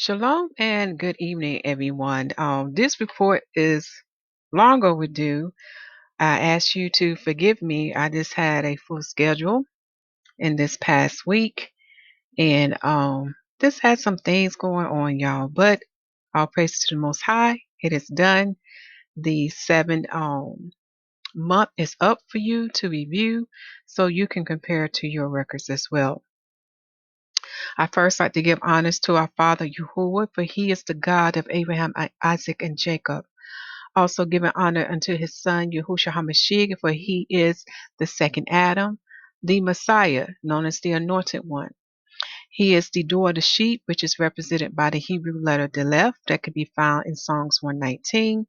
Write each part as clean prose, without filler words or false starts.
Shalom and good evening, everyone. This report is long overdue. I ask you to forgive me. I just had a full schedule in this past week, and just had some things going on, y'all. But all praise to the Most High. It is done. The seventh month is up for you to review, so you can compare to your records as well. I first like to give honors to our father YAHUAH, for he is the God of Abraham, Isaac, and Jacob. Also giving honor unto his son Yahusha The Messiah, for he is the second Adam, the Messiah, known as the Anointed One. He is the door of the sheep, which is represented by the Hebrew letter Alef that can be found in Psalms 119.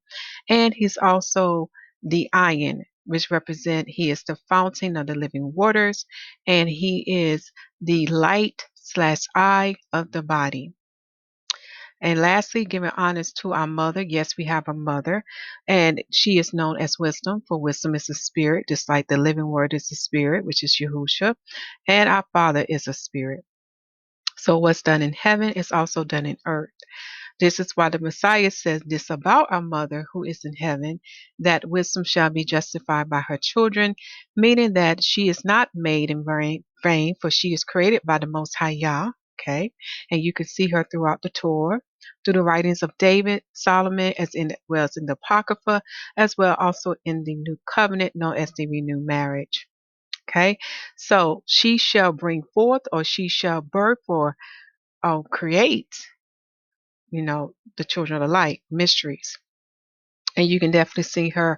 And he's also the iron, which represent he is the fountain of the living waters, and he is the light slash eye of the body. And lastly, giving honors to our mother. Yes, we have a mother, and she is known as wisdom, for wisdom is a spirit, just like the living word is a spirit, which is Yahusha, and our father is a spirit. So what's done in heaven is also done in earth. This is why the Messiah says this about our mother who is in heaven, that wisdom shall be justified by her children, meaning that she is not made in vain, for she is created by the Most High Yah. Okay, and you can see her throughout the Torah, through the writings of David, Solomon, as in the Apocrypha, as well also in the New Covenant, known as the renewed marriage. Okay, so she shall bring forth, or she shall birth, or create, the children of the light, mysteries. And you can definitely see her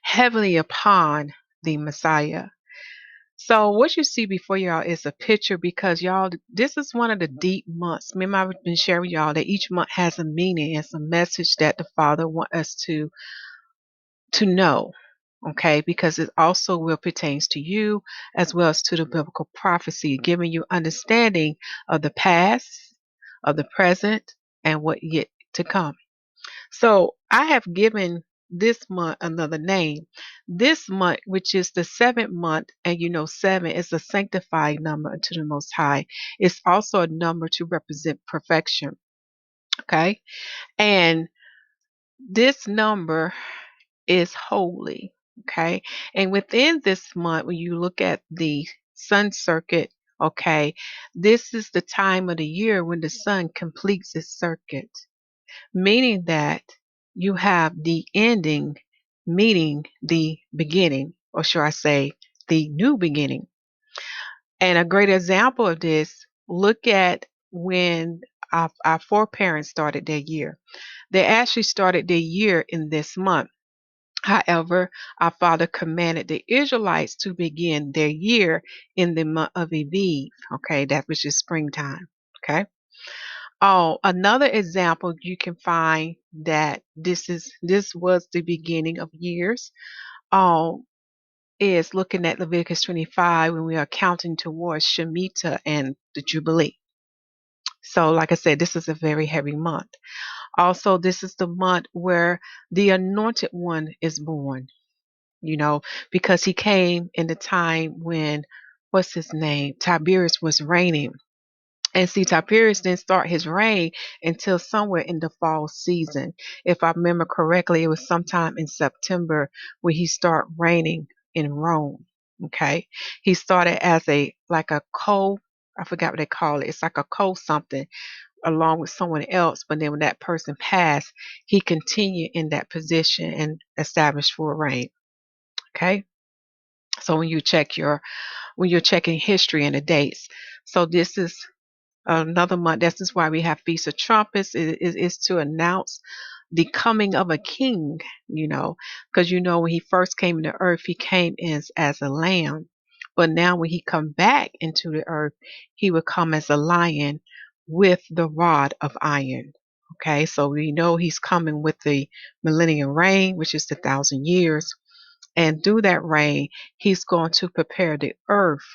heavily upon the Messiah. So what you see before y'all is a picture, because y'all, this is one of the deep months. Remember, I've been sharing with y'all that each month has a meaning. It's a message that the Father wants us to know. Okay, because it also will pertains to you as well as to the biblical prophecy, giving you understanding of the past, of the present, and what yet to come. So I have given this month another name. This month, which is the seventh month, and seven is a sanctified number unto the Most High. It's also a number to represent perfection. Okay, and this number is holy. Okay, and within this month, when you look at the sun circuit, okay, this is the time of the year when the sun completes its circuit, meaning that you have the ending meeting the beginning, or should I say, the new beginning. And a great example of this, look at when our foreparents started their year. They actually started their year in this month. However, our Father commanded the Israelites to begin their year in the month of Aviv, okay, that which is springtime, okay? Oh, another example you can find that this was the beginning of years. Um, is looking at Leviticus 25 when we are counting towards Shemitah and the Jubilee. So, like I said, this is a very heavy month. Also, this is the month where the Anointed One is born. Because he came in the time when, what's his name, Tiberius was reigning. And see, Tiberius didn't start his reign until somewhere in the fall season. If I remember correctly, it was sometime in September when he started reigning in Rome. Okay. He started as like a I forgot what they call it. It's like a something along with someone else. But then when that person passed, he continued in that position and established for a reign. Okay. So when you're checking history and the dates. So this is another month. This is why we have Feast of Trumpets. Is to announce the coming of a king, because when he first came into earth, he came as a lamb. But now when he come back into the earth, he will come as a lion with the rod of iron. Okay, so we know he's coming with the millennium reign, which is the 1,000 years. And through that reign, he's going to prepare the earth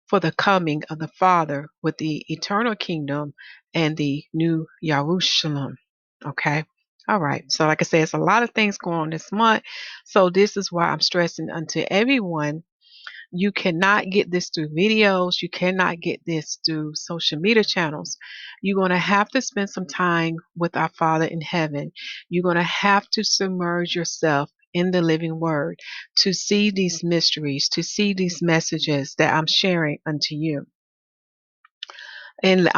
for the coming of the Father with the eternal kingdom and the new Jerusalem. Okay. All right. So, like I said, it's a lot of things going on this month. So, this is why I'm stressing unto everyone You cannot get this through videos. You cannot get this through social media channels. You're going to have to spend some time with our Father in heaven. You're going to have to submerge yourself in the living word to see these mysteries, to see these messages that I'm sharing unto you. And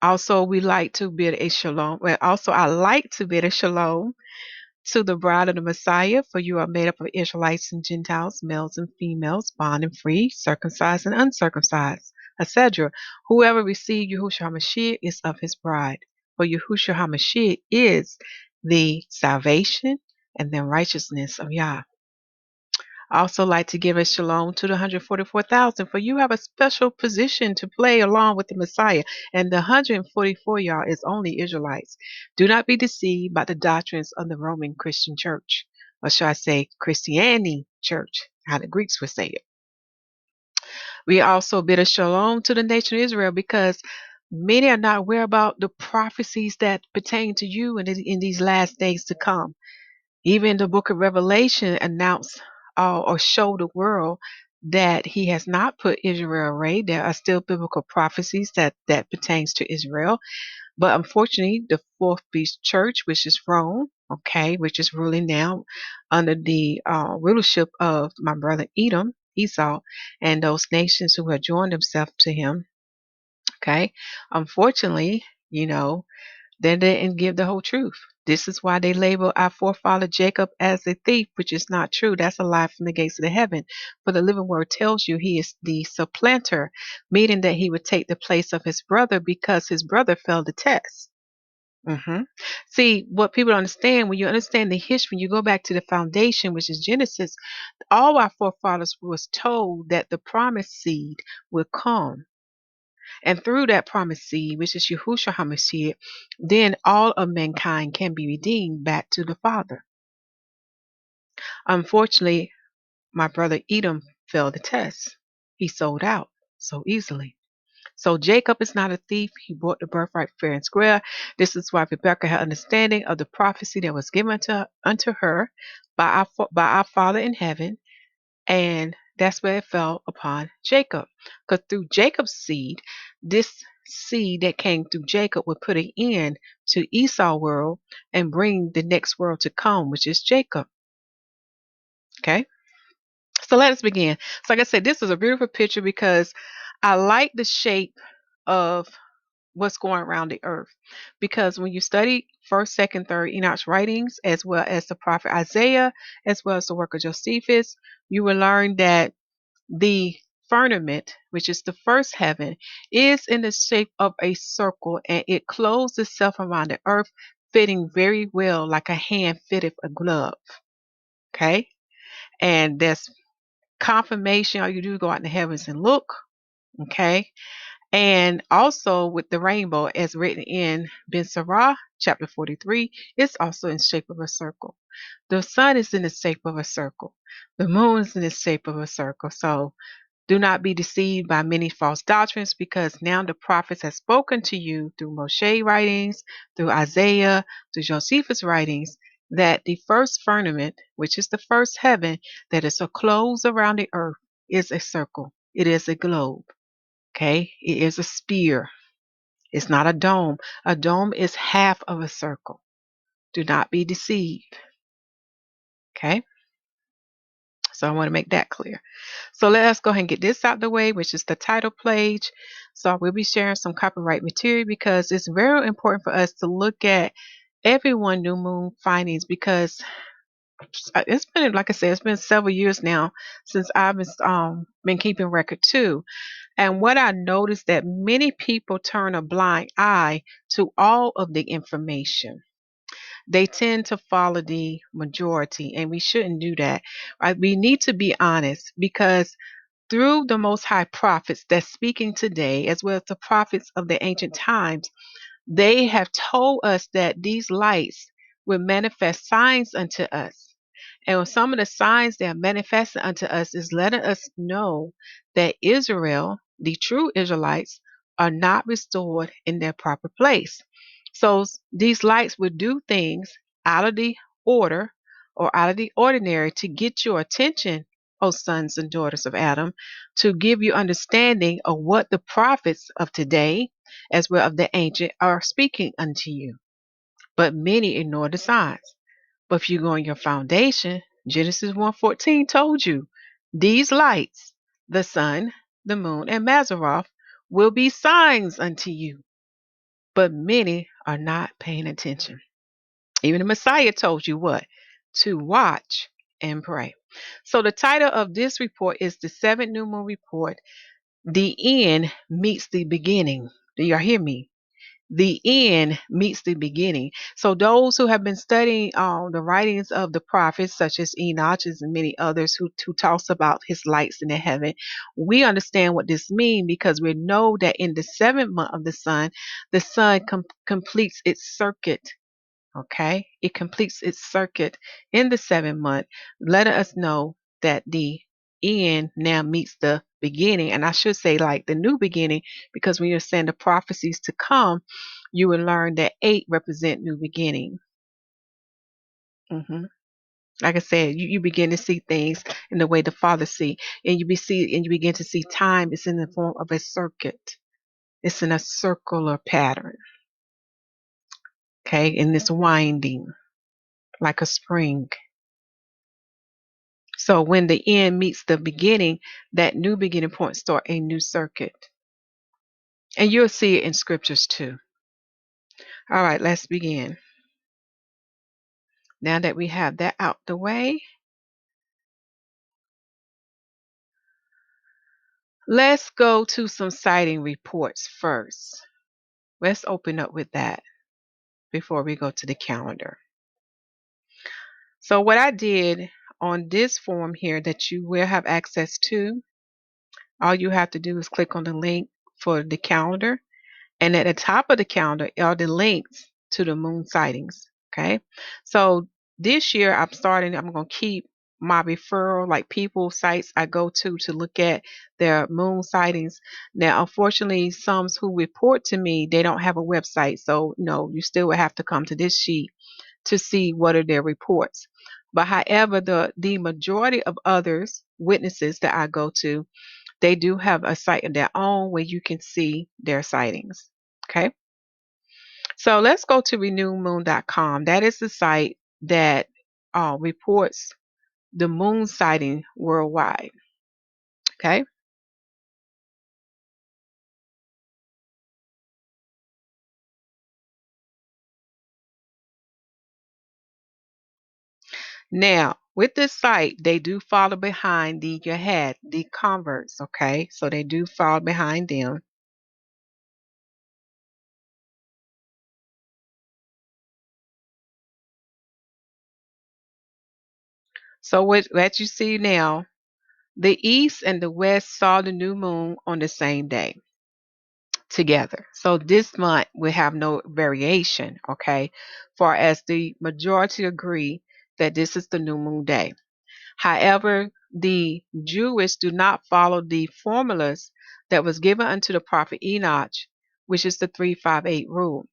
also, we like to bid a shalom. Well, also, I like to bid a shalom to the bride of the Messiah, for you are made up of Israelites and Gentiles, males and females, bond and free, circumcised and uncircumcised, etc. Whoever received Yahusha HaMashiach is of his bride. For Yahusha HaMashiach is the salvation and the righteousness of Yah. I also like to give a shalom to the 144,000, for you have a special position to play along with the Messiah, and the 144 y'all is only Israelites. Do not be deceived by the doctrines of the Roman Christian Church, or shall I say Christianity Church, how the Greeks would say it. We also bid a shalom to the nation of Israel, because many are not aware about the prophecies that pertain to you in these last days to come. Even the book of Revelation announced or showed the world that he has not put Israel away. There are still biblical prophecies that pertains to Israel. But unfortunately, the fourth beast church, which is Rome, okay, which is ruling now under the rulership of my brother Edom, Esau, and those nations who have joined themselves to him, okay, unfortunately, they didn't give the whole truth. This is why they label our forefather Jacob as a thief, which is not true. That's a lie from the gates of the heaven. For the living word tells you he is the supplanter, meaning that he would take the place of his brother because his brother failed the test. See, what people don't understand, when you understand the history, when you go back to the foundation, which is Genesis, all our forefathers was told that the promised seed would come. And through that promised seed, which is Yahusha HaMashiach, then all of mankind can be redeemed back to the Father. Unfortunately, my brother Edom failed the test. He sold out so easily. So Jacob is not a thief. He bought the birthright fair and square. This is why Rebekah had understanding of the prophecy that was given unto her by our Father in heaven. And that's where it fell upon Jacob. Because through Jacob's seed, this seed that came through Jacob would put an end to Esau world and bring the next world to come, which is Jacob. Okay? So let us begin. So like I said, this is a beautiful picture because I like the shape of what's going around the earth. Because when you study first, second, third Enoch's writings, as well as the prophet Isaiah, as well as the work of Josephus, you will learn that the firmament, which is the first heaven, is in the shape of a circle, and it clothes itself around the earth, fitting very well like a hand fitteth a glove. Okay? And there's confirmation. All you do is go out in the heavens and look. Okay? And also with the rainbow, as written in Ben Sirach, chapter 43, it's also in shape of a circle. The sun is in the shape of a circle. The moon is in the shape of a circle. So do not be deceived by many false doctrines, because now the prophets have spoken to you through Moshe writings, through Isaiah, through Josephus writings, that the first firmament, which is the first heaven, that is a close around the earth, is a circle. It is a globe. Okay? It is a sphere. It's not a dome. A dome is half of a circle. Do not be deceived. Okay? So I want to make that clear. So let us go ahead and get this out the way, which is the title page. So I will be sharing some copyright material because it's very important for us to look at every one new moon findings, because it's been, like I said, it's been several years now since I've been keeping record too. And what I noticed, that many people turn a blind eye to all of the information. They tend to follow the majority, and we shouldn't do that. Right? We need to be honest, because through the Most High prophets that's speaking today, as well as the prophets of the ancient times, they have told us that these lights will manifest signs unto us. And some of the signs that are manifested unto us is letting us know that Israel, the true Israelites, are not restored in their proper place. So these lights will do things out of the order or out of the ordinary to get your attention O sons and daughters of Adam, to give you understanding of what the prophets of today, as well of the ancient, are speaking unto you. But many ignore the signs. But if you go on your foundation, Genesis 1:14 told you, these lights, the sun, the moon, and Mazzaroth, will be signs unto you. But many are not paying attention. Even the Messiah told you what? To watch and pray. So the title of this report is the seventh new moon report. The end meets the beginning. Do y'all hear me? The end meets the beginning. So those who have been studying the writings of the prophets, such as Enoch and many others who talks about his lights in the heaven, we understand what this means because we know that in the seventh month of the sun completes its circuit. Okay, it completes its circuit in the seventh month, letting us know that the end now meets the beginning. And I should say, like the new beginning, because when you're saying the prophecies to come, you will learn that eight represent new beginning. hmm Like I said, you begin to see things in the way the Father see, and you begin to see time is in the form of a circuit. It's in a circular pattern. Okay, and it's winding like a spring. So when the end meets the beginning, that new beginning point start a new circuit. And you'll see it in scriptures too. All right, let's begin. Now that we have that out the way, let's go to some citing reports first. Let's open up with that before we go to the calendar. So what I did on this form here that you will have access to, all you have to do is click on the link for the calendar. And at the top of the calendar are the links to the moon sightings. Okay. So this year I'm going to keep my referral, like people sites I go to look at their moon sightings. Now, unfortunately, some who report to me, they don't have a website. So, no, you still would have to come to this sheet to see what are their reports. But however, the majority of others, witnesses that I go to, they do have a site of their own where you can see their sightings. Okay. So let's go to renewmoon.com. That is the site that reports the moon sighting worldwide. Okay. Now, with this site, they do follow behind the YAHUAH, the converts. Okay. So they do follow behind them. So what you see now, the east and the west saw the new moon on the same day together. So this month we have no variation, okay? Far as the majority agree that this is the new moon day. However, the Jewish do not follow the formulas that was given unto the prophet Enoch, which is the 358 rule.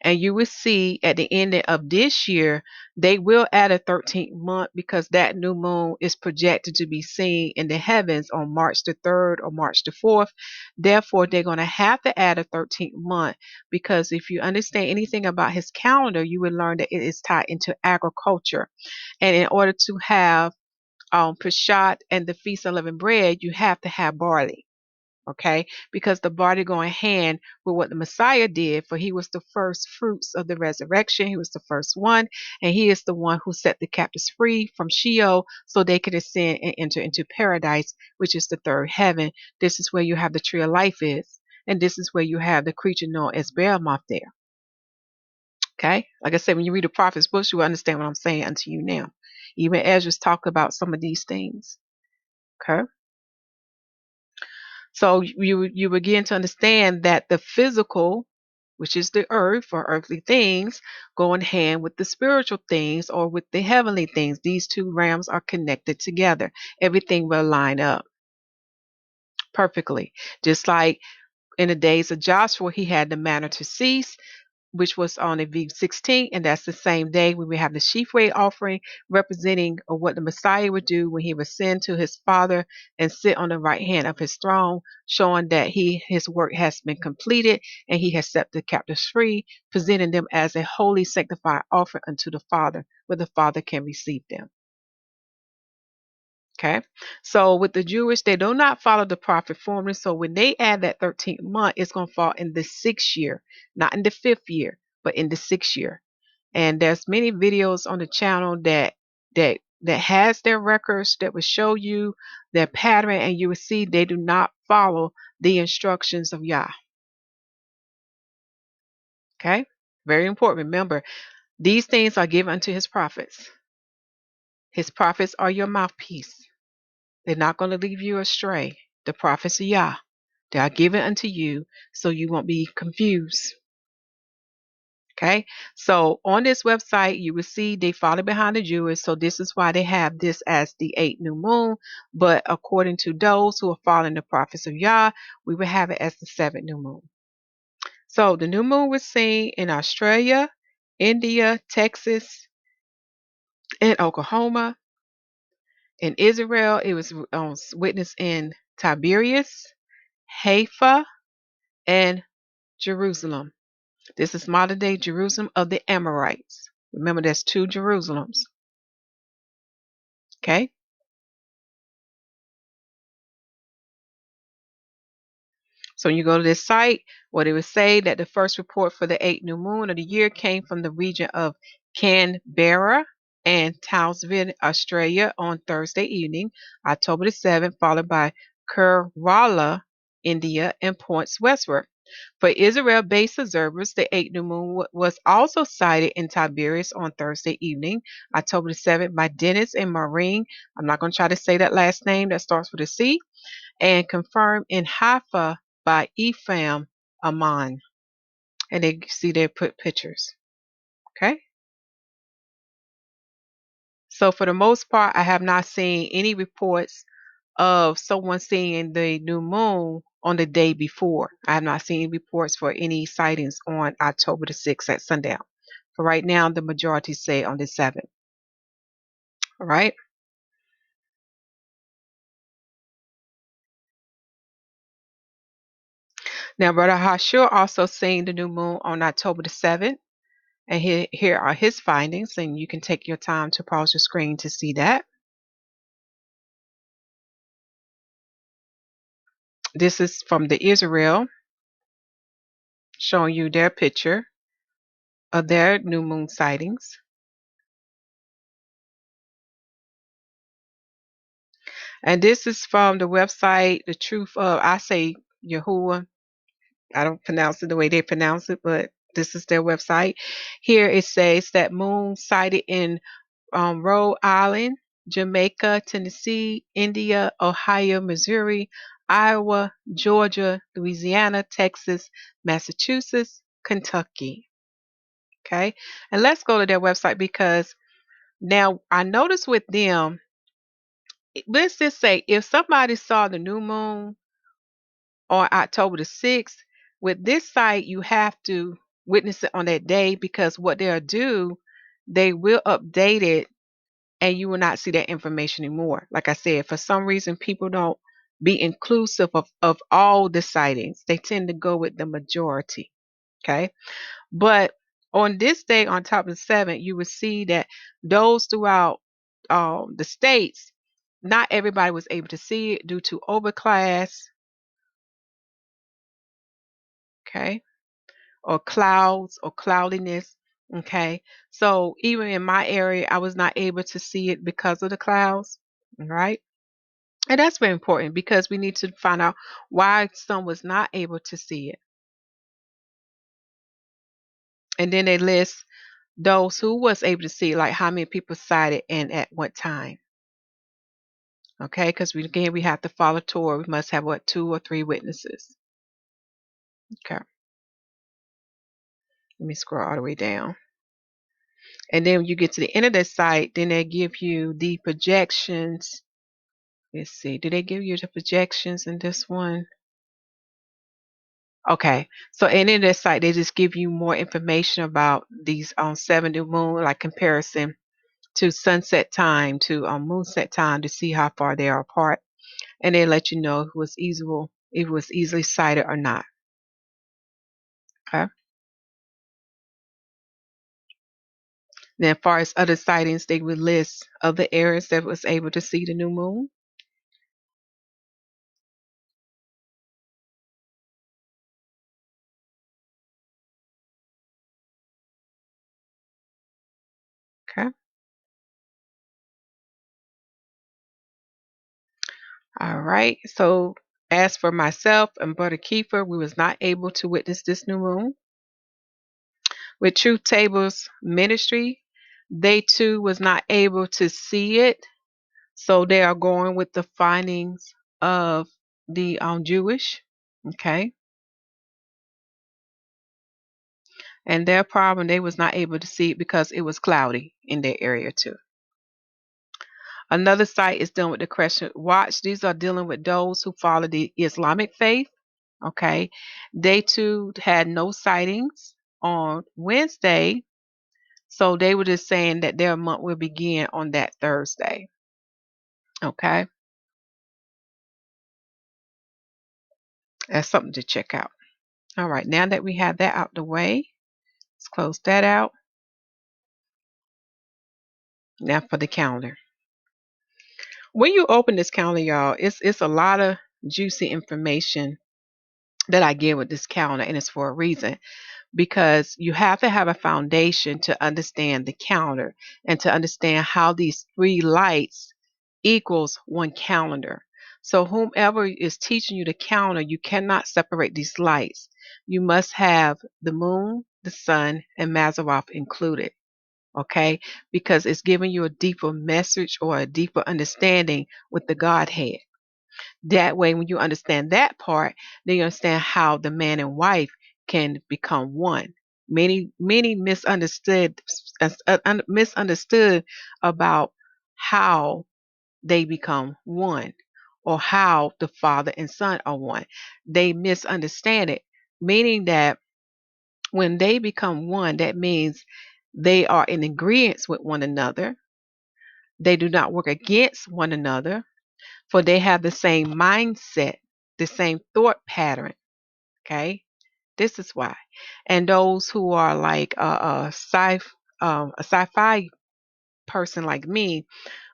And you will see at the end of this year, they will add a 13th month because that new moon is projected to be seen in the heavens on March the 3rd or March the 4th. Therefore, they're going to have to add a 13th month because if you understand anything about his calendar, you will learn that it is tied into agriculture. And in order to have Peshat and the Feast of Unleavened Bread, you have to have barley. Okay, because the body going hand with what the Messiah did, for he was the first fruits of the resurrection. He was the first one, and he is the one who set the captives free from Sheol so they could ascend and enter into paradise, which is the third heaven. This is where you have the tree of life is, and this is where you have the creature known as Behemoth there. Okay, like I said, when you read the prophet's books, you will understand what I'm saying unto you now. Even Ezra's talk about some of these things. Okay. So you begin to understand that the physical, which is the earth or earthly things, go in hand with the spiritual things or with the heavenly things. These two realms are connected together. Everything will line up perfectly. Just like in the days of Joshua, he had the manna to cease. which was on the week 16, and that's the same day when we have the sheaf-weight offering, representing what the Messiah would do when he would ascend to his Father and sit on the right hand of his throne, showing that his work has been completed and he has set the captives free, presenting them as a holy sanctified offering unto the Father, where the Father can receive them. Okay, so with the Jewish, they do not follow the prophet formally. So when they add that 13th month, it's going to fall in the 6th year, not in the 5th year, but in the 6th year. And there's many videos on the channel that has their records that will show you their pattern, and you will see they do not follow the instructions of Yah. Okay, very important. Remember, these things are given unto his prophets. His prophets are your mouthpiece. They're not going to leave you astray. The prophets of Yah, they are given unto you so you won't be confused. Okay, so on this website, you will see they follow behind the Jewish. So this is why they have this as the 8th new moon. But according to those who are following the prophets of Yah, we will have it as the 7th new moon. So the new moon was seen in Australia, India, Texas, and Oklahoma. In Israel, it was witnessed in Tiberias, Haifa, and Jerusalem. This is modern day Jerusalem of the Amorites. Remember, there's 2 Jerusalems. Okay. So when you go to this site, what it would say that the first report for the 8th new moon of the year came from the region of Canberra and Townsville, Australia on Thursday evening, October the 7th, followed by Kerala, India, and points westward. For Israel-based observers, the 8th new moon was also sighted in Tiberias on Thursday evening, October the 7th, by Dennis and Maureen. I'm not going to try to say that last name that starts with a C. And confirmed in Haifa by Ephraim Aman. And they see they put pictures. Okay. So for the most part, I have not seen any reports of someone seeing the new moon on the day before. I have not seen reports for any sightings on October the 6th at sundown. For right now, the majority say on the 7th. All right. Now, Brother Hashur also seen the new moon on October the 7th. And here are his findings, and you can take your time to pause your screen to see that. This is from the Israel, showing you their picture of their new moon sightings. And this is from the website, the truth of, I say YAHUAH. I don't pronounce it the way they pronounce it, but this is their website. Here it says that moon sighted in Rhode Island, Jamaica, Tennessee, India, Ohio, Missouri, Iowa, Georgia, Louisiana, Texas, Massachusetts, Kentucky. Okay. And let's go to their website, because now I noticed with them, let's just say if somebody saw the new moon on October the 6th, with this site, you have to witness it on that day, because what they'll do, they will update it and you will not see that information anymore. Like I said, for some reason, people don't be inclusive of all the sightings. They tend to go with the majority. Okay. But on this day, on top of the 7th, you will see that those throughout the states, not everybody was able to see it due to overcast, okay, or clouds or cloudiness. Okay. So even in my area, I was not able to see it because of the clouds. Right. And that's very important, because we need to find out why some was not able to see it. And then they list those who was able to see, like how many people sighted and at what time. Okay, because again, we have to follow Torah. We must have 2 or 3 witnesses. Okay, let me scroll all the way down. And then when you get to the end of the site, then they give you the projections. Let's see, do they give you the projections in this one? Okay. So and in their site they just give you more information about these 7 new moon, like comparison to sunset time to moonset time to see how far they are apart. And they let you know if it was easily sighted or not. Okay. Then as far as other sightings, they would list other areas that was able to see the new moon. Okay. All right. So as for myself and Brother Kiefer, we was not able to witness this new moon. With Truth Tables Ministry, they too was not able to see it. So they are going with the findings of the Jewish. Okay. And their problem, they was not able to see it because it was cloudy in their area too. Another site is dealing with the Crescent Watch. These are dealing with those who follow the Islamic faith. Okay. They too had no sightings on Wednesday. So they were just saying that their month will begin on that Thursday. Okay. That's something to check out. All right. Now that we have that out the way, let's close that out. Now for the calendar. When you open this calendar, y'all, it's a lot of juicy information that I give with this calendar, and it's for a reason. Because you have to have a foundation to understand the calendar and to understand how these three lights equals one calendar. So whomever is teaching you the calendar, you cannot separate these lights. You must have the moon, the sun, and Mazzaroth included. Okay, because it's giving you a deeper message or a deeper understanding with the Godhead. That way, when you understand that part, then you understand how the man and wife can become one. Many misunderstood about how they become one or how the father and son are one. They misunderstand it, meaning that when they become one, that means they are in agreement with one another. They do not work against one another, for they have the same mindset, the same thought pattern. Okay, this is why. And those who are like a sci-fi person like me,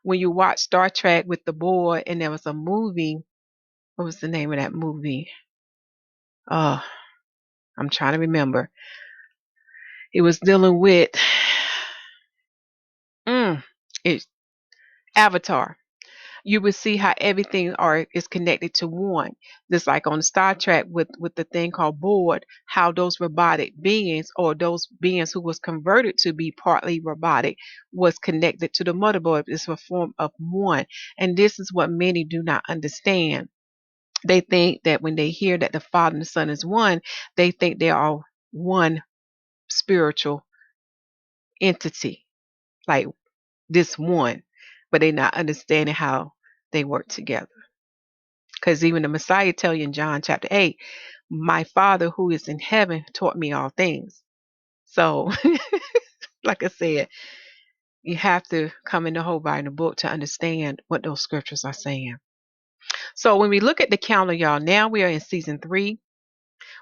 when you watch Star Trek with the boy, and there was a movie. What was the name of that movie? Oh, I'm trying to remember. It was dealing with mm, it, Avatar. You would see how everything is connected to one. Just like on Star Trek with the thing called Board, how those robotic beings or those beings who was converted to be partly robotic was connected to the motherboard. It's a form of one. And this is what many do not understand. They think that when they hear that the Father and the Son is one, they think they are one spiritual entity, like this one, but they're not understanding how they work together. Because even the Messiah tell you in John chapter 8, my Father who is in heaven taught me all things. So, like I said, you have to come in the whole Bible book to understand what those scriptures are saying. So when we look at the calendar, y'all, now we are in season 3.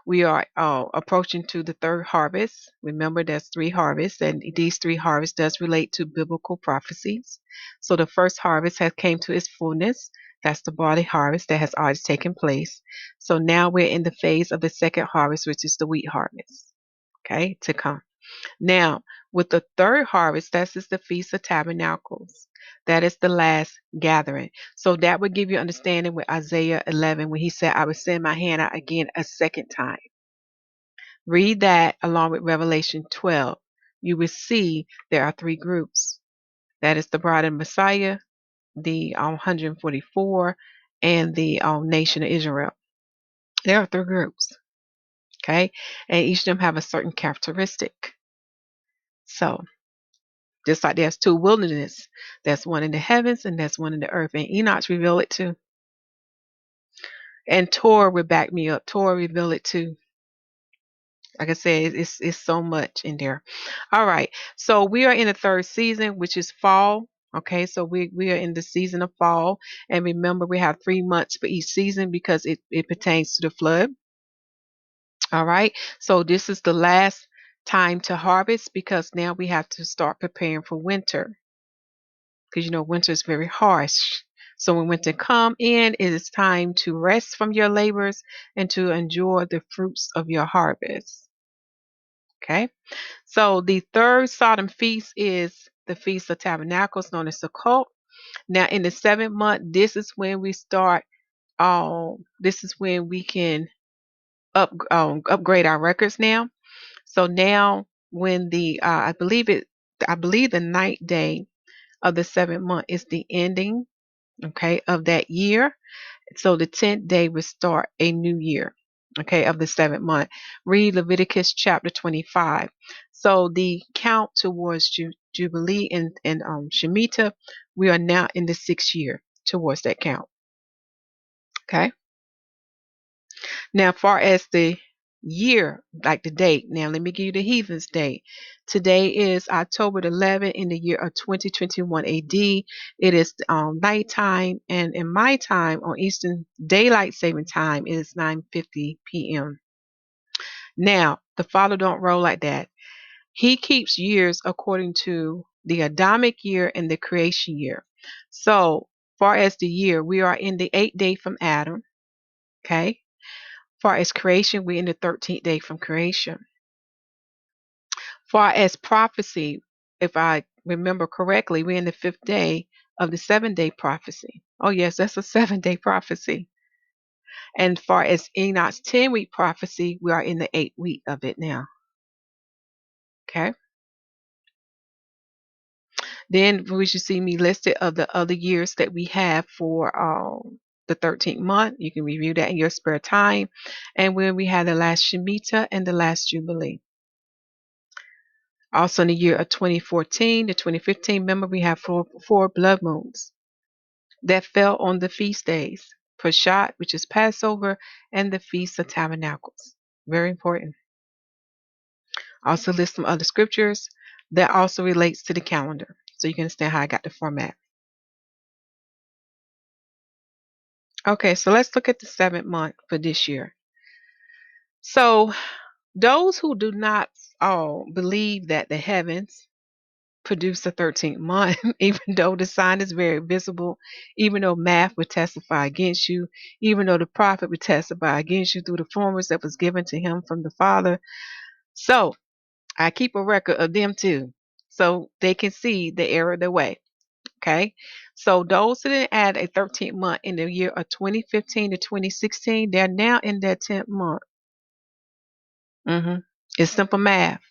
We are approaching to the third harvest. Remember, there's 3 harvests, and these 3 harvests does relate to biblical prophecies. So the first harvest has came to its fullness. That's the barley harvest that has already taken place. So now we're in the phase of the second harvest, which is the wheat harvest. Okay, to come. Now, with the third harvest, that is the Feast of Tabernacles. That is the last gathering. So that would give you understanding with Isaiah 11 when he said, I will send my hand out again a second time. Read that along with Revelation 12. You will see there are 3 groups. That is the bride of Messiah, the 144, and the nation of Israel. There are 3 groups. Okay. And each of them have a certain characteristic. So just like there's 2 wilderness, there's one in the heavens and there's one in the earth. And Enoch revealed it too. And Torah will back me up. Torah revealed it too. Like I said, it's so much in there. All right. So we are in the third season, which is fall. Okay, so we are in the season of fall. And remember, we have 3 months for each season because it pertains to the flood. All right. So this is the last time to harvest because now we have to start preparing for winter. Because winter is very harsh. So when winter come in, it is time to rest from your labors and to enjoy the fruits of your harvest. Okay. So the third Sodom feast is the Feast of Tabernacles, known as Sukkot. Now, in the 7th month, this is when we start. This is when we can upgrade our records now. So now, when I believe the ninth day of the 7th month is the ending, okay, of that year. So the 10th day will start a new year, okay, of the 7th month. Read Leviticus chapter 25. So the count towards Jubilee and Shemitah, we are now in the 6th year towards that count, okay. Now, far as the year, like the date, now let me give you the heathens date. Today is October the 11th in the year of 2021 AD. It is nighttime, and in my time on Eastern Daylight Saving Time, it is 9:50 p.m. Now, the Father don't roll like that. He keeps years according to the Adamic year and the creation year. So, far as the year, we are in the 8th day from Adam, okay? Far as creation, we're in the 13th day from creation. Far as prophecy, if I remember correctly, we're in the 5th day of the 7-day prophecy. Oh, yes, that's a 7-day prophecy. And far as Enoch's 10-week prophecy, we are in the 8th week of it now. Okay. Then we should see me listed of the other years that we have for the 13th month. You can review that in your spare time. And when we have the last Shemitah and the last Jubilee. Also in the year of 2014 to 2015, remember we have four blood moons that fell on the feast days. Peshat, which is Passover, and the Feast of Tabernacles. Very important. Also list some other scriptures that also relates to the calendar. So you can understand how I got the format. Okay, so let's look at the 7th month for this year. So those who do not believe that the heavens produce the 13th month, even though the sign is very visible, even though math would testify against you, even though the prophet would testify against you through the formers that was given to him from the Father. So I keep a record of them too, so they can see the error of the way. Okay. So those who didn't add a 13th month in the year of 2015 to 2016, they're now in their 10th month. It's simple math.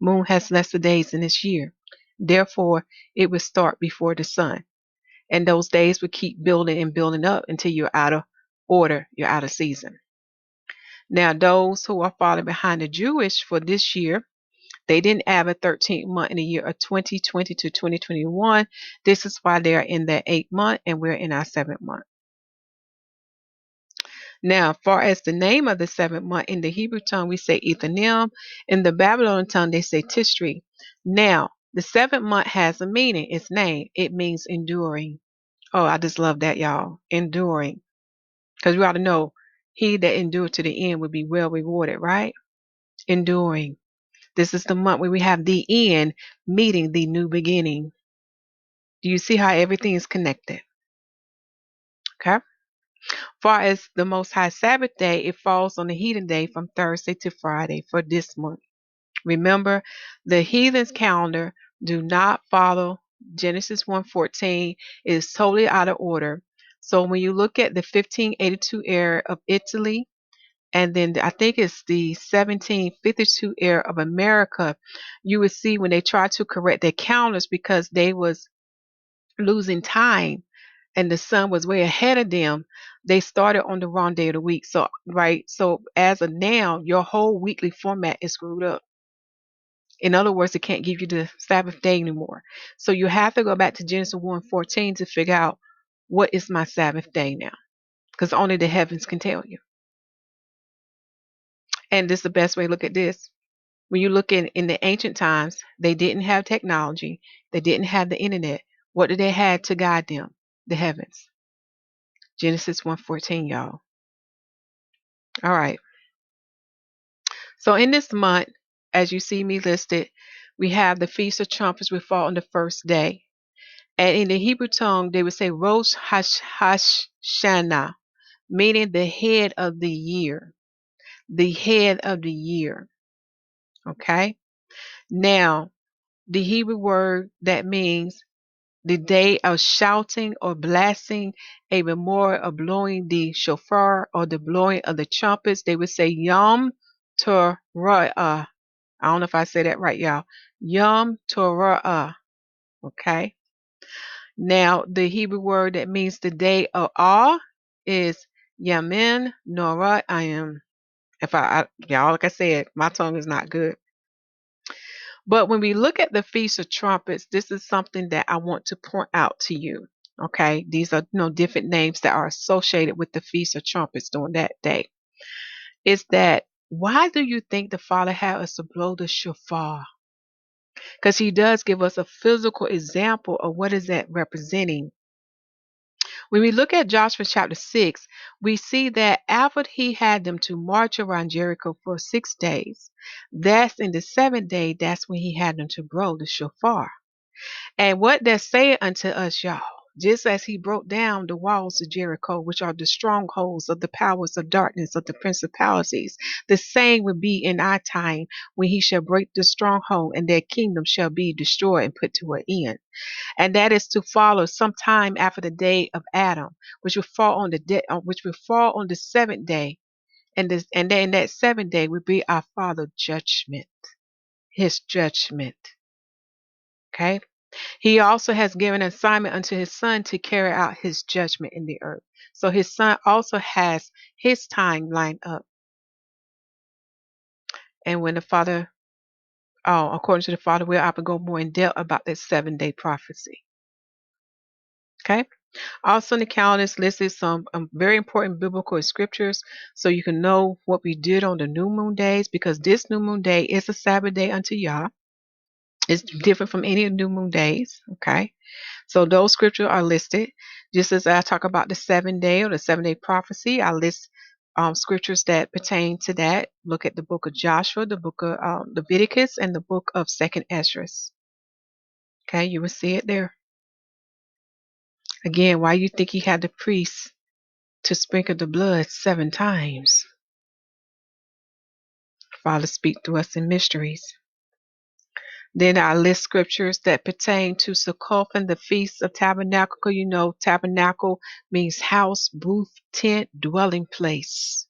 Moon has lesser days in this year. Therefore, it will start before the sun. And those days will keep building and building up until you're out of order, you're out of season. Now, those who are falling behind the Jewish for this year, they didn't have a 13th month in the year of 2020 to 2021. This is why they are in their 8th month and we're in our 7th month. Now, far as the name of the 7th month, in the Hebrew tongue, we say Ethanim. In the Babylonian tongue, they say Tishri. Now, the 7th month has a meaning, its name. It means enduring. Oh, I just love that, y'all. Enduring. Because we ought to know, he that endured to the end will be well rewarded, right? Enduring. This is the month where we have the end meeting the new beginning. Do you see how everything is connected? Okay. Far as the Most High Sabbath day, it falls on the heathen day from Thursday to Friday for this month. Remember, the heathen's calendar do not follow Genesis 1:14. It is totally out of order. So when you look at the 1582 era of Italy, and then I think it's the 1752 era of America, you would see when they try to correct their calendars because they was losing time and the sun was way ahead of them, they started on the wrong day of the week. So, right. So as of now, your whole weekly format is screwed up. In other words, it can't give you the Sabbath day anymore. So you have to go back to Genesis 1:14 to figure out what is my Sabbath day now. Because only the heavens can tell you. And this is the best way to look at this. When you look in the ancient times, they didn't have technology. They didn't have the internet. What did they have to guide them? The heavens. Genesis 1:14, y'all. All right. So in this month, as you see me listed, we have the Feast of Trumpets will fall on the first day. And in the Hebrew tongue, they would say Rosh Hashanah, meaning the head of the year. The head of the year. Okay? Now, the Hebrew word that means the day of shouting or blasting, a memorial of blowing the shofar or the blowing of the trumpets, they would say Yom Torah. I don't know if I say that right, y'all. Yom Torah. Okay. Now, the Hebrew word that means the day of awe is Yamin Norah. I am, if y'all, like I said, my tongue is not good. But when we look at the Feast of Trumpets, this is something that I want to point out to you. Okay. These are, different names that are associated with the Feast of Trumpets during that day. Is that why do you think the Father had us to blow the shofar? Because he does give us a physical example of what is that representing. When we look at Joshua chapter 6, we see that after he had them to march around Jericho for 6 days, that's in the 7th day, that's when he had them to blow the shofar. And what that said unto us, y'all, just as he broke down the walls of Jericho, which are the strongholds of the powers of darkness, of the principalities, the same will be in our time when he shall break the stronghold and their kingdom shall be destroyed and put to an end. And that is to follow sometime after the day of Adam, which will fall on the 7th day. And then that 7th day will be our Father's judgment, his judgment. Okay. He also has given an assignment unto his son to carry out his judgment in the earth. So his son also has his time lined up. And when the Father, according to the Father, we'll have to go more in depth about that 7-day prophecy. Okay. Also in the calendar is listed some very important biblical scriptures so you can know what we did on the new moon days, because this new moon day is a Sabbath day unto Yah. It's different from any new moon days. Okay. So those scriptures are listed. Just as I talk about the 7-day or the 7-day prophecy, I list scriptures that pertain to that. Look at the book of Joshua, the book of Leviticus, and the book of 2nd Esdras. Okay, you will see it there. Again, why you think he had the priests to sprinkle the blood 7 times? Father, speak to us in mysteries. Then I list scriptures that pertain to Sukkot and the Feast of Tabernacle. You know, tabernacle means house, booth, tent, dwelling place.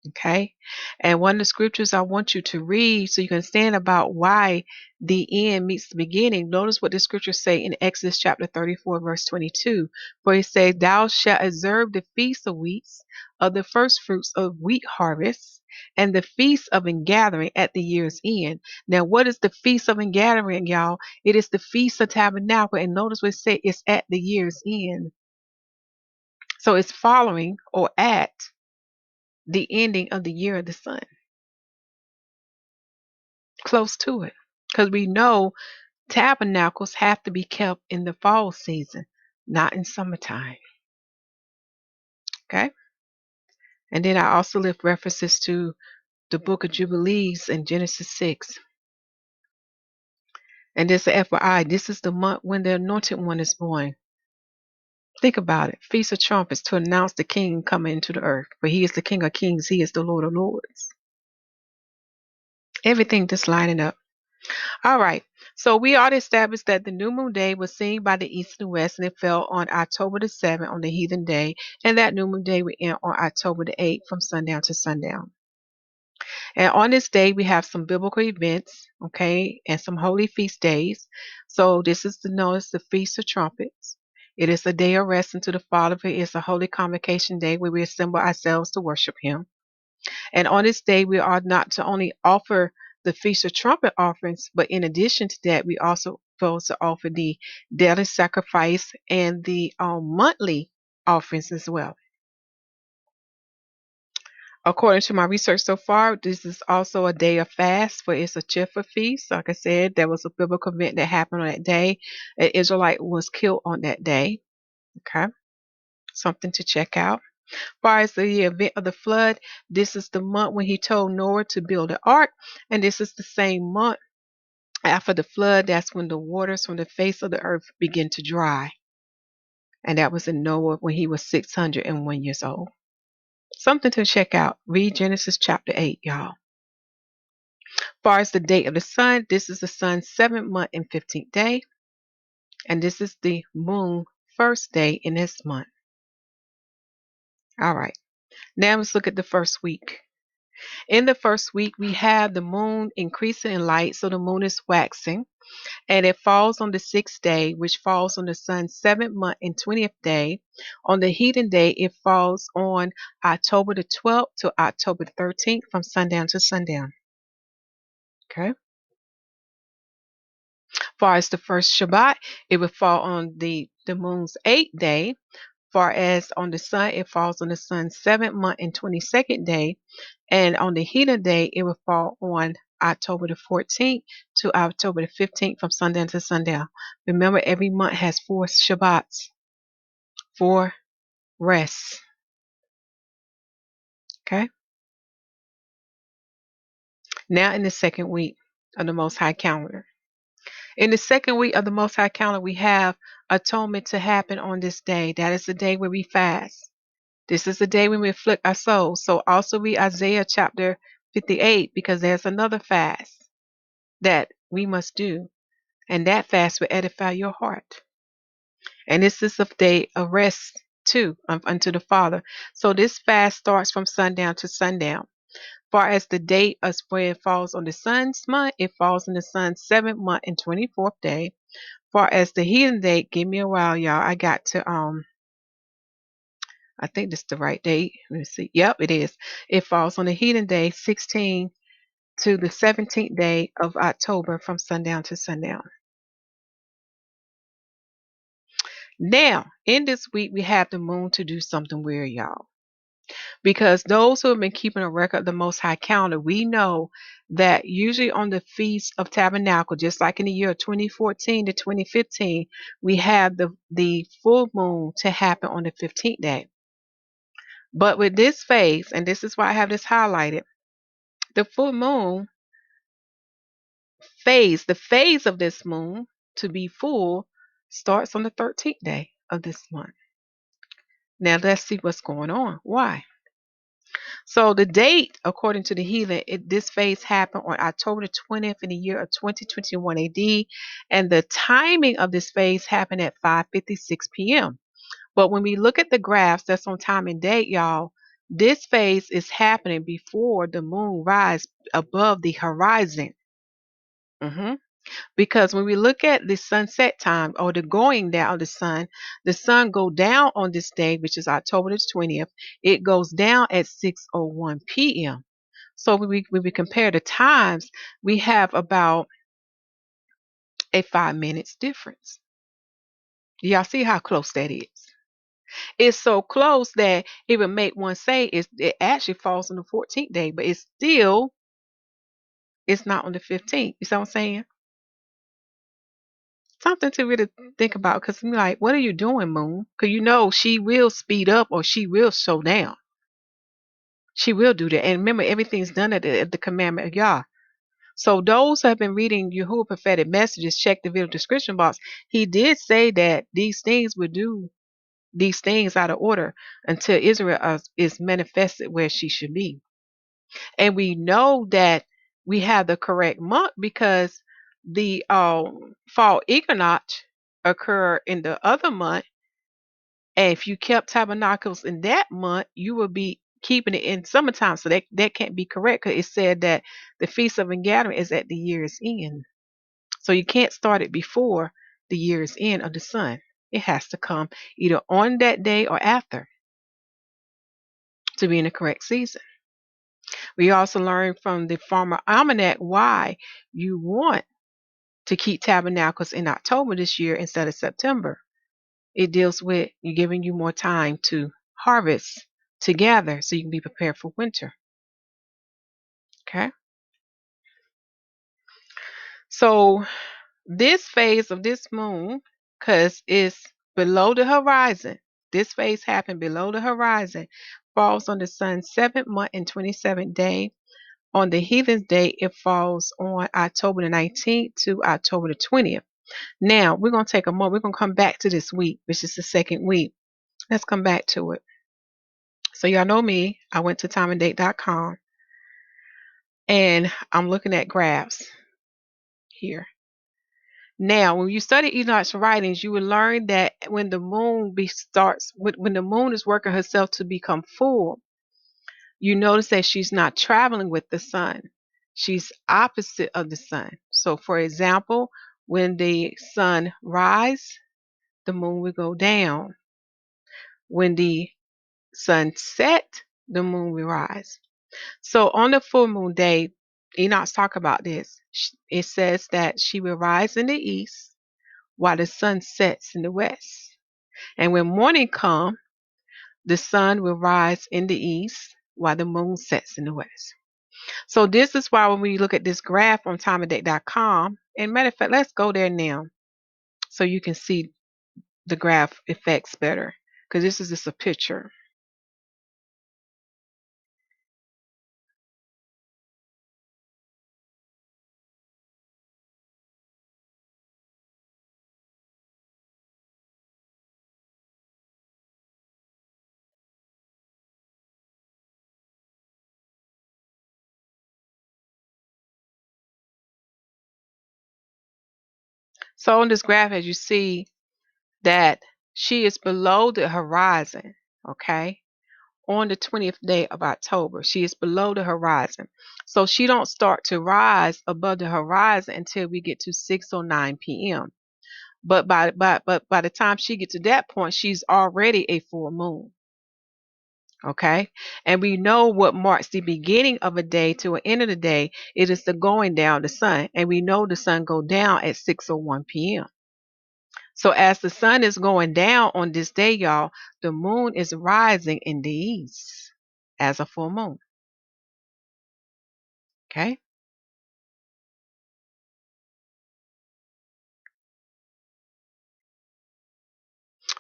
Okay. And one of the scriptures I want you to read so you can understand about why the end meets the beginning. Notice what the scriptures say in Exodus chapter 34, verse 22. For it says, Thou shalt observe the feast of weeks, of the first fruits of wheat harvest, and the feast of ingathering at the year's end. Now, what is the feast of ingathering, y'all? It is the Feast of Tabernacle. And notice what it says, it's at the year's end. So it's following or at the ending of the year of the sun. Close to it. Because we know tabernacles have to be kept in the fall season, not in summertime. Okay? And then I also lift references to the book of Jubilees in Genesis 6. And this is FYI, this is the month when the anointed one is born. Think about it. Feast of Trumpets to announce the king coming into the earth. For he is the King of kings. He is the Lord of lords. Everything just lining up. All right. So we already established that the new moon day was seen by the east and west, and it fell on October the 7th on the heathen day. And that new moon day will end on October the 8th from sundown to sundown. And on this day, we have some biblical events, okay, and some holy feast days. So this is known as the Feast of Trumpets. It is a day of rest unto the Father. It is a holy convocation day where we assemble ourselves to worship him. And on this day, we are not to only offer the Feast of Trumpet offerings, but in addition to that, we also supposed to offer the daily sacrifice and the monthly offerings as well. According to my research so far, this is also a day of fast, for it's a Chifa feast. Like I said, there was a biblical event that happened on that day. An Israelite was killed on that day. Okay, something to check out. As far as the event of the flood, this is the month when he told Noah to build an ark, and this is the same month after the flood. That's when the waters from the face of the earth begin to dry, and that was in Noah when he was 601 years old. Something to check out. Read Genesis chapter 8, y'all. As far as the date of the sun, this is the sun's 7th month and 15th day, and this is the moon first day in this month. All right, now let's look at the first week. In the first week, we have the moon increasing in light, so the moon is waxing, and it falls on the 6th day, which falls on the sun's 7th month and 20th day. On the heathen day, it falls on October the 12th to October the 13th from sundown to sundown. Okay. As far as the first Shabbat, it would fall on the moon's 8th day. Far as on the sun, it falls on the sun's 7th month and 22nd day. And on the heathen day, it will fall on October the 14th to October the 15th from sundown to sundown. Remember, every month has 4 Shabbats, 4 rests. Okay. Now in the second week of the Most High Calendar. In the second week of the Most High Calendar, we have atonement to happen on this day. That is the day where we fast. This is the day when we afflict our souls. So also read Isaiah chapter 58, because there's another fast that we must do. And that fast will edify your heart. And this is a day of rest too unto the Father. So this fast starts from sundown to sundown. Far as the date of when it falls on the sun's month, it falls on the sun's 7th month and 24th day. Far as the heathen date, give me a while, y'all. I got to I think this is the right date. Let me see. Yep, it is. It falls on the heathen day, 16 to the 17th day of October from sundown to sundown. Now, in this week, we have the moon to do something weird, y'all. Because those who have been keeping a record of the Most High Calendar, we know that usually on the Feast of Tabernacles, just like in the year 2014 to 2015, we have the full moon to happen on the 15th day. But with this phase, and this is why I have this highlighted, the full moon phase, the phase of this moon to be full starts on the 13th day of this month. Now let's see what's going on. Why? So the date, according to the heathen, this phase happened on October the 20th in the year of 2021 AD, and the timing of this phase happened at 5:56 p.m. But when we look at the graphs that's on time and date, y'all, this phase is happening before the moon rises above the horizon. Because when we look at the sunset time or the going down of the sun go down on this day, which is October the 20th. It goes down at 6:01 p.m. So when we compare the times, we have about a 5 minutes difference. Y'all see how close that is? It's so close that it would make one say it actually falls on the 14th day, but it's not on the 15th. You see what I'm saying? Something to really think about, because I'm like, what are you doing, Moon? Because you know she will speed up or she will slow down. She will do that. And remember, everything's done at the commandment of Yah. So those who have been reading YAHUAH prophetic messages, check the video description box. He did say that these things would do these things out of order until Israel is manifested where she should be. And we know that we have the correct month because the fall equinox occur in the other month. And if you kept tabernacles in that month, you will be keeping it in summertime. So that can't be correct, because it said that the Feast of Ungathering is at the year's end. So you can't start it before the year's end of the sun. It has to come either on that day or after to be in the correct season. We also learned from the Farmer Almanac why you want to keep tabernacles in October this year instead of September. It deals with giving you more time to harvest, together so you can be prepared for winter. Okay? So this phase of this moon, because it's below the horizon, this phase happened below the horizon, falls on the sun's 7th month and 27th day. On the heathen's day, it falls on October the 19th to October the 20th. Now, we're going to take a moment. We're going to come back to this week, which is the second week. Let's come back to it. So y'all know me. I went to timeanddate.com and I'm looking at graphs here. Now, when you study Enoch's writings, you will learn that when the moon when the moon is working herself to become full, you notice that she's not traveling with the sun. She's opposite of the sun. So, for example, when the sun rises, the moon will go down. When the sun sets, the moon will rise. So, on the full moon day, Enoch's talk about this. It says that she will rise in the east while the sun sets in the west. And when morning comes, the sun will rise in the east while the moon sets in the west. So this is why when we look at this graph on timeanddate.com, and matter of fact, let's go there now so you can see the graph effects better, because this is just a picture. So on this graph, as you see that she is below the horizon, okay? On the 20th day of October, she is below the horizon. So she don't start to rise above the horizon until we get to 6:09 p.m. But by the time she gets to that point, she's already a full moon. Okay. And we know what marks the beginning of a day to an end of the day. It is the going down the sun. And we know the sun go down at 6:01 p.m. So as the sun is going down on this day, y'all, the moon is rising in the east as a full moon. Okay.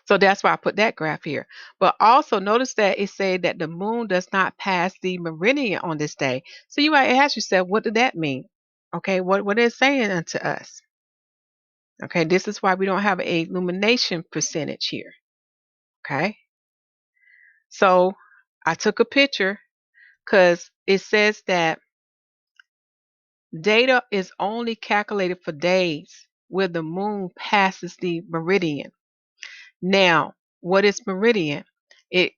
So that's why I put that graph here. But also notice that it said that the moon does not pass the meridian on this day. So you might ask yourself, what did that mean? Okay, what is saying unto us? Okay, this is why we don't have a illumination percentage here. Okay, so I took a picture because it says that data is only calculated for days where the moon passes the meridian. Now, what is meridian? It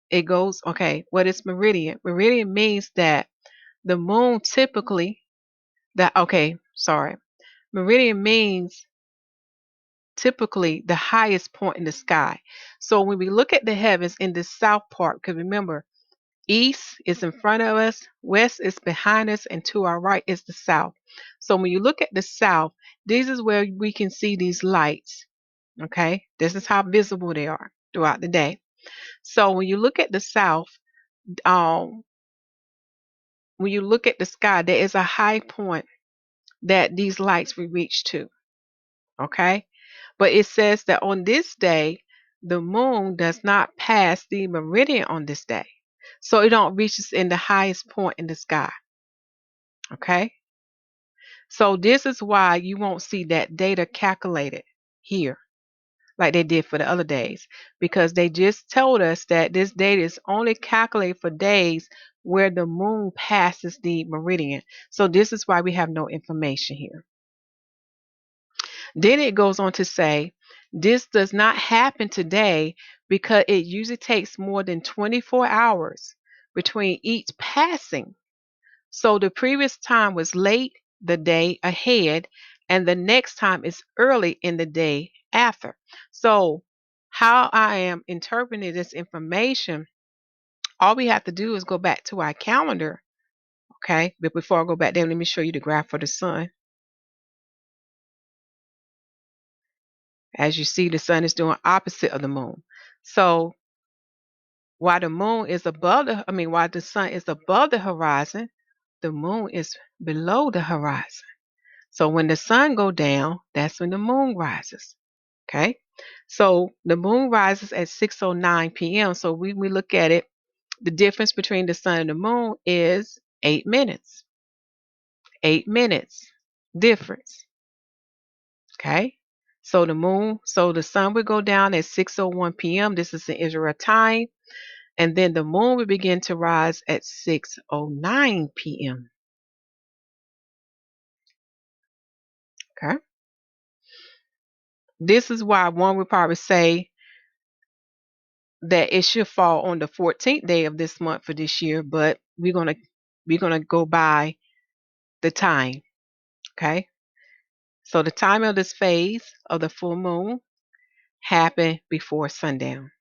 it goes, okay, what is meridian? Meridian means that the moon typically that okay, sorry. Meridian means typically the highest point in the sky. So when we look at the heavens in the south part, because remember, east is in front of us, west is behind us, and to our right is the south. So when you look at the south, this is where we can see these lights. Okay, this is how visible they are throughout the day. So when you look at the south, um, when you look at the sky, there is a high point that these lights will reach to. Okay, but it says that on this day, the moon does not pass the meridian on this day. So it don't reach us in the highest point in the sky. Okay. So this is why you won't see that data calculated here like they did for the other days, because they just told us that this data is only calculated for days where the moon passes the meridian. So this is why we have no information here. Then it goes on to say, this does not happen today because it usually takes more than 24 hours between each passing. So the previous time was late the day ahead, and the next time is early in the day after. So, how I am interpreting this information, all we have to do is go back to our calendar. Okay, but before I go back there, let me show you the graph for the sun. As you see, the sun is doing opposite of the moon. So While the moon is while the sun is above the horizon, the moon is below the horizon. So when the sun go down, that's when the moon rises. Okay? So the moon rises at 6:09 p.m. So we look at it, the difference between the sun and the moon is 8 minutes. 8 minutes difference. Okay? So the sun would go down at 6:01 p.m. This is the Israel time. And then the moon will begin to rise at 6:09 p.m. Okay? This is why one would probably say that it should fall on the 14th day of this month for this year, but we're gonna go by the time. Okay? So the time of this phase of the full moon happened before sundown.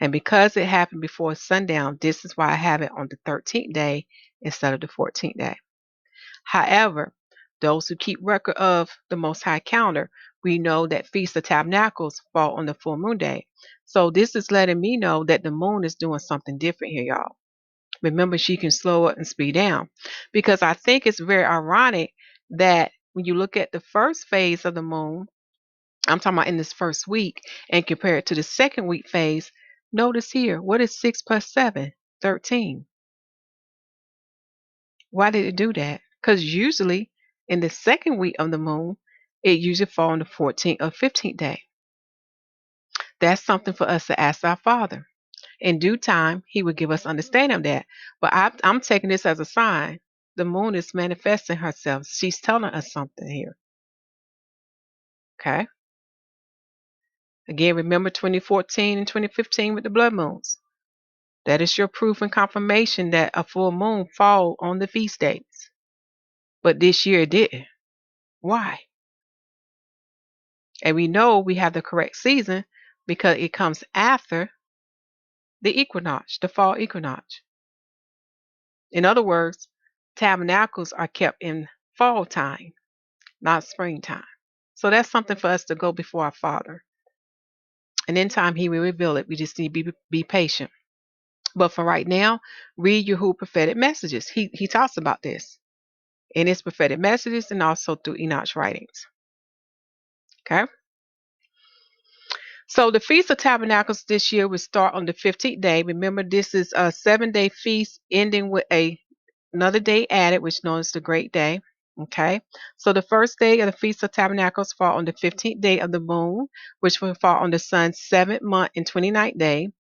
And because it happened before sundown, this is why I have it on the 13th day instead of the 14th day. However, those who keep record of the Most High calendar, we know that Feast of Tabernacles fall on the full moon day. So this is letting me know that the moon is doing something different here, y'all. Remember, she can slow up and speed down. Because I think it's very ironic that when you look at the first phase of the moon, I'm talking about in this first week, and compare it to the second week phase, notice here, what is 6 plus 7? 13. Why did it do that? Because usually in the second week of the moon, it usually falls on the 14th or 15th day. That's something for us to ask our Father. In due time, He will give us understanding of that. But I'm taking this as a sign. The moon is manifesting herself. She's telling us something here. Okay? Again, remember 2014 and 2015 with the blood moons. That is your proof and confirmation that a full moon fall on the feast days. But this year it didn't. Why? And we know we have the correct season because it comes after the equinox, the fall equinox. In other words, tabernacles are kept in fall time, not springtime. So that's something for us to go before our Father. And in time, He will reveal it. We just need to be patient. But for right now, read YAHUAH prophetic messages. He talks about this in his prophetic messages and also through Enoch's writings. Okay? So the Feast of Tabernacles this year will start on the 15th day. Remember, this is a 7-day feast ending with another day added, which is known as the Great Day. Okay, so the first day of the Feast of Tabernacles fall on the 15th day of the moon, which will fall on the sun's 7th month and 29th day.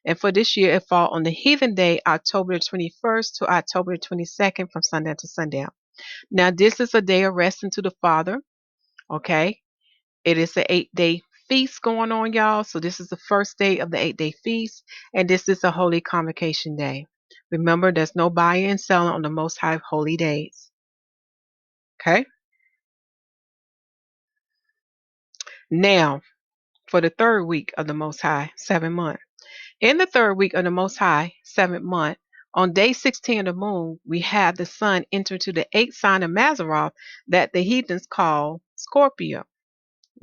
And for this year, it fall on the heathen day, October the 21st to October the 22nd from sundown to sundown. Now, this is a day of rest unto the Father. Okay, it is an 8-day feast going on, y'all. So this is the first day of the 8-day feast, and this is a holy convocation day. Remember, there's no buying and selling on the Most High holy days. Okay. Now, for the third week of the Most High, 7th month. In the third week of the Most High, 7th month, on day 16 of the moon, we have the sun enter to the 8th sign of Mazzaroth that the heathens call Scorpio.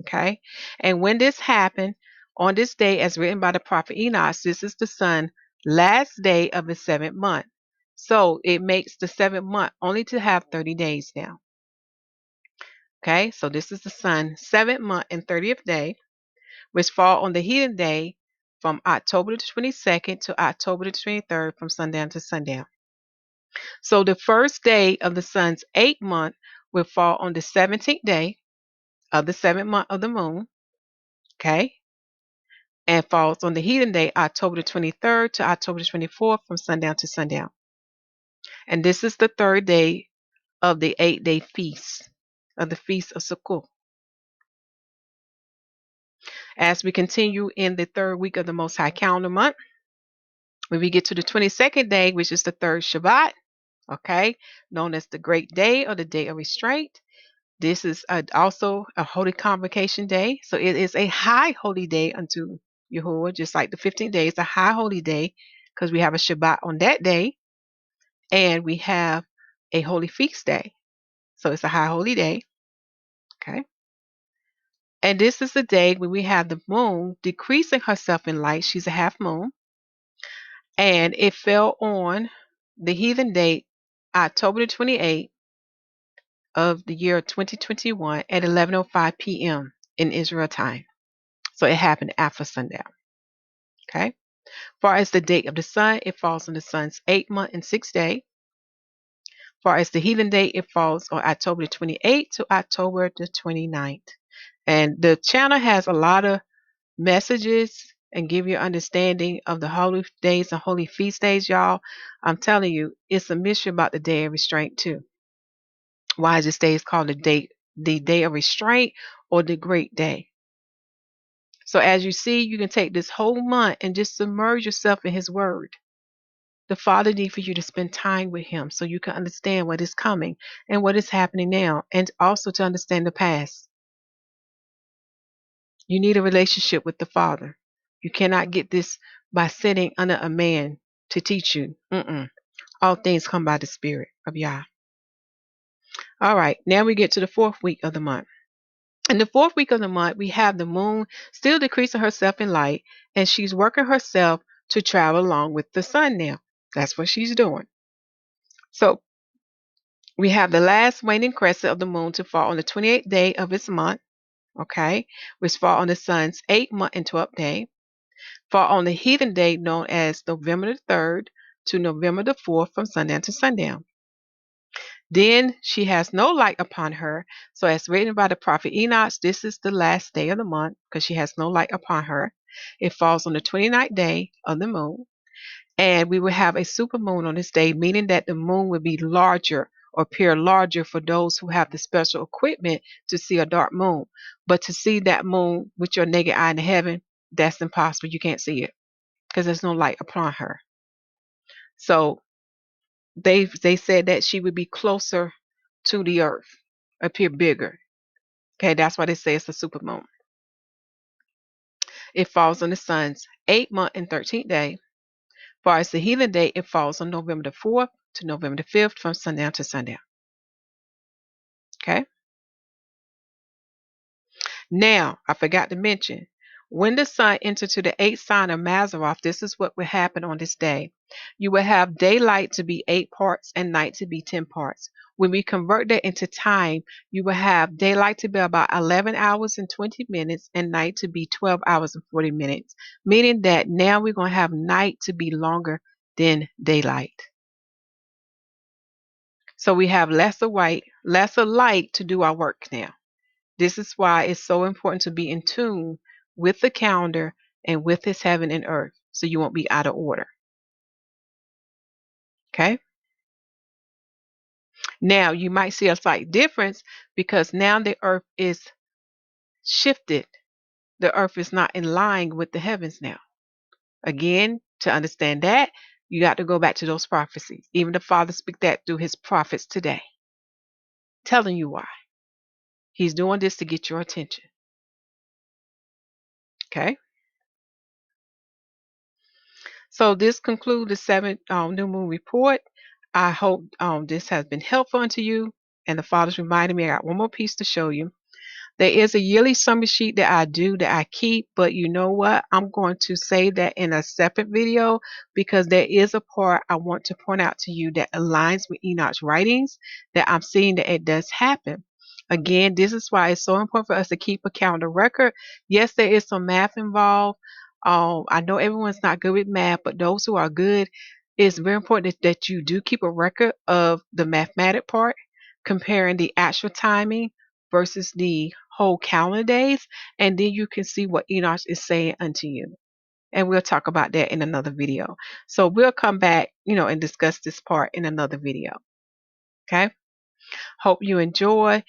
Okay. And when this happened, on this day, as written by the prophet Enoch, this is the sun last day of the 7th month. So it makes the 7th month only to have 30 days now. Okay. So this is the sun 7th month and 30th day, which fall on the heathen day from October the 22nd to October the 23rd from sundown to sundown. So the first day of the sun's 8th month will fall on the 17th day of the 7th month of the moon. Okay. And falls on the heathen day, October the 23rd to October the 24th from sundown to sundown. And this is the third day of the 8-day feast, of the Feast of Sukkot. As we continue in the third week of the Most High calendar month, when we get to the 22nd day, which is the third Shabbat, okay, known as the Great Day or the Day of Restraint, this is also a holy convocation day. So it is a high holy day unto Yahuwah, just like the 15th day is a high holy day because we have a Shabbat on that day and we have a holy feast day. So it's a high holy day. Okay. And this is the day when we have the moon decreasing herself in light. She's a half moon. And it fell on the heathen date, October the 28th of the year 2021 at 11:05 p.m. in Israel time. So it happened after sundown. Okay. Far as the date of the sun, it falls on the sun's 8th month and 6th day. Far as the heathen date, it falls on October the 28th to October the 29th. And the channel has a lot of messages and give you understanding of the holy days and holy feast days, y'all. I'm telling you, it's a mystery about the day of restraint too. Why is this day is called the day of restraint or the great day? So as you see, you can take this whole month and just submerge yourself in his word. The Father needs for you to spend time with him so you can understand what is coming and what is happening now, and also to understand the past. You need a relationship with the Father. You cannot get this by sitting under a man to teach you. All things come by the Spirit of Yah. All right, now we get to the 4th week of the month. In the 4th week of the month, we have the moon still decreasing herself in light, and she's working herself to travel along with the sun now. That's what she's doing. So we have the last waning crescent of the moon to fall on the 28th day of its month, okay, which fall on the sun's 8th month and 12th day, fall on the heathen day known as November the 3rd to November the 4th from sundown to sundown. Then she has no light upon her. So as written by the prophet Enoch, this is the last day of the month because she has no light upon her. It falls on the 29th day of the moon. And we will have a supermoon on this day, meaning that the moon will be larger or appear larger for those who have the special equipment to see a dark moon. But to see that moon with your naked eye in the heaven, that's impossible. You can't see it because there's no light upon her. So they said that she would be closer to the earth, appear bigger. Okay, that's why they say it's a supermoon. It falls on the sun's 8th month and 13th day. Far as the heathen day, it falls on November the 4th to November the 5th from sundown to sundown. Okay. Now, I forgot to mention, when the sun enters to the 8th sign of Mazzaroth, this is what will happen on this day. You will have daylight to be 8 parts and night to be 10 parts. When we convert that into time, you will have daylight to be about 11 hours and 20 minutes and night to be 12 hours and 40 minutes, meaning that now we're going to have night to be longer than daylight. So we have lesser light to do our work now. This is why it's so important to be in tune with the calendar and with his heaven and earth so you won't be out of order. Okay? Now, you might see a slight difference because now the earth is shifted. The earth is not in line with the heavens now. Again, to understand that, you got to go back to those prophecies. Even the Father speak that through his prophets today, telling you why. He's doing this to get your attention. Okay? So this concludes the 7th new moon report. I hope this has been helpful unto you. And the Father's reminded me I got one more piece to show you. There is a yearly summary sheet that I do that I keep, but you know what? I'm going to say that in a separate video because there is a part I want to point out to you that aligns with Enoch's writings that I'm seeing that it does happen. Again, this is why it's so important for us to keep a calendar record. Yes, there is some math involved. I know everyone's not good with math, but those who are good, it's very important that you do keep a record of the mathematic part, comparing the actual timing versus the whole calendar days, and then you can see what Enoch is saying unto you. And we'll talk about that in another video. So we'll come back, and discuss this part in another video. Okay. Hope you enjoy.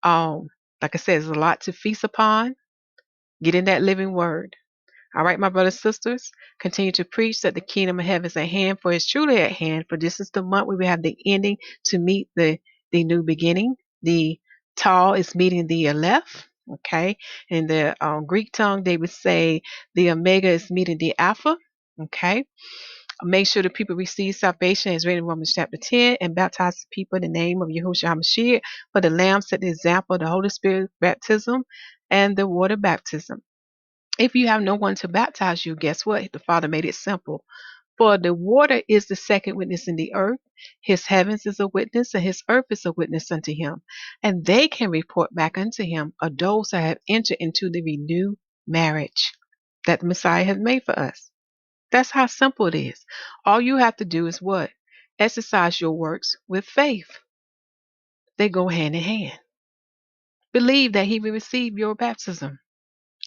Like I said, there's a lot to feast upon. Get in that living word. All right, my brothers and sisters, continue to preach that the kingdom of heaven is at hand, for it's truly at hand. For this is the month where we have the ending to meet the new beginning. The Tal is meeting the Alef. Okay, in the Greek tongue, they would say the Omega is meeting the Alpha. Okay, make sure the people receive salvation as written in Romans chapter 10 and baptize the people in the name of Yahusha HaMashiach. For the Lamb set the example of the Holy Spirit baptism and the water baptism. If you have no one to baptize you, guess what? The Father made it simple For the water is the second witness in the earth. His heavens is a witness, and his earth is a witness unto him. And they can report back unto him of those that have entered into the renewed marriage that the Messiah has made for us. That's how simple it is. All you have to do is what? Exercise your works with faith. They go hand in hand. Believe that he will receive your baptism,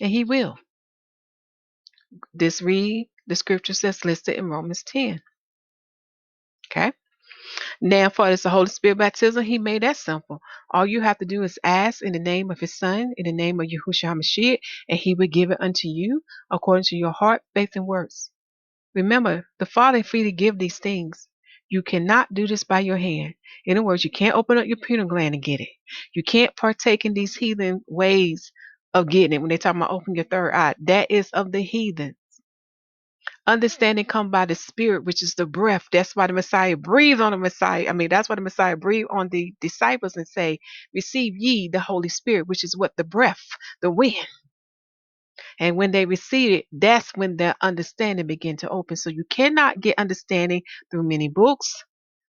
and he will. This read the scriptures that's listed in Romans 10. Okay? Now, for the Holy Spirit baptism, he made that simple. All you have to do is ask in the name of his son, in the name of Yahusha The Messiah, and he will give it unto you according to your heart, faith, and works. Remember, the Father freely give these things. You cannot do this by your hand. In other words, you can't open up your pineal gland and get it. You can't partake in these heathen ways of getting it. When they talk about open your third eye, that is of the heathen. Understanding come by the Spirit, which is the breath. That's why the Messiah breathed on the Messiah. That's why the Messiah breathed on the disciples and say, receive ye the Holy Spirit, which is what? The breath, the wind. And when they receive it, that's when their understanding begin to open. So you cannot get understanding through many books.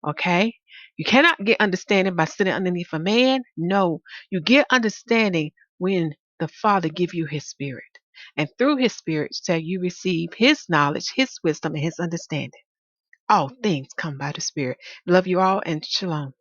Okay? You cannot get understanding by sitting underneath a man. No. You get understanding when the Father give you his Spirit. And through his Spirit shall you receive his knowledge, his wisdom, and his understanding. All things come by the Spirit. Love you all, and shalom.